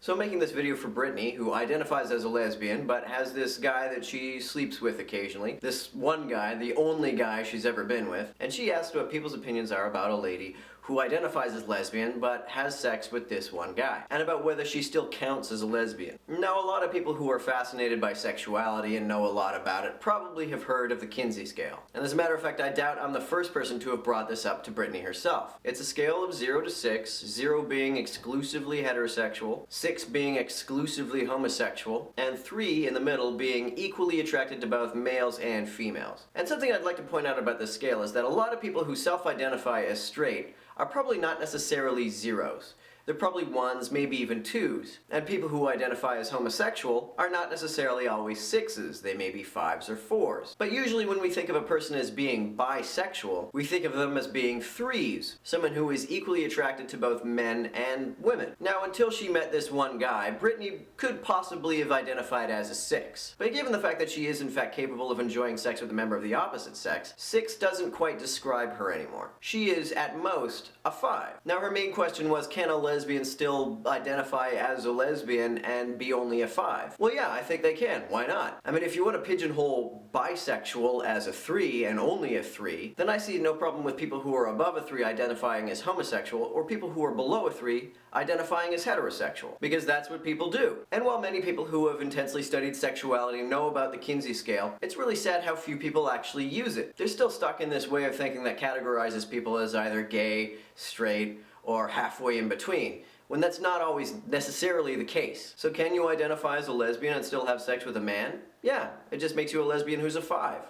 So I'm making this video for Brittany, who identifies as a lesbian, but has this guy that she sleeps with occasionally. This one guy, the only guy she's ever been with. And she asked what people's opinions are about a lady who identifies as lesbian, but has sex with this one guy. And about whether she still counts as a lesbian. Now, a lot of people who are fascinated by sexuality and know a lot about it probably have heard of the Kinsey scale. And as a matter of fact, I doubt I'm the first person to have brought this up to Brittany herself. It's a scale of 0 to 6, 0 being exclusively heterosexual, 6 being exclusively homosexual, and 3 in the middle being equally attracted to both males and females. And something I'd like to point out about this scale is that a lot of people who self-identify as straight are probably not necessarily zeros. They're probably 1s, maybe even 2s. And people who identify as homosexual are not necessarily always 6s. They may be 5s or 4s. But usually when we think of a person as being bisexual, we think of them as being 3s. Someone who is equally attracted to both men and women. Now, until she met this one guy, Brittany could possibly have identified as a 6. But given the fact that she is in fact capable of enjoying sex with a member of the opposite sex, 6 doesn't quite describe her anymore. She is, at most, a 5. Now, her main question was, can a lesbian still identify as a lesbian and be only a 5? Well, yeah, I think they can. Why not? I mean, if you want to pigeonhole bisexual as a 3 and only a 3, then I see no problem with people who are above a 3 identifying as homosexual, or people who are below a 3 identifying as heterosexual. Because that's what people do. And while many people who have intensely studied sexuality know about the Kinsey scale, it's really sad how few people actually use it. They're still stuck in this way of thinking that categorizes people as either gay, straight, or halfway in between, when that's not always necessarily the case. So can you identify as a lesbian and still have sex with a man? Yeah, it just makes you a lesbian who's a 5.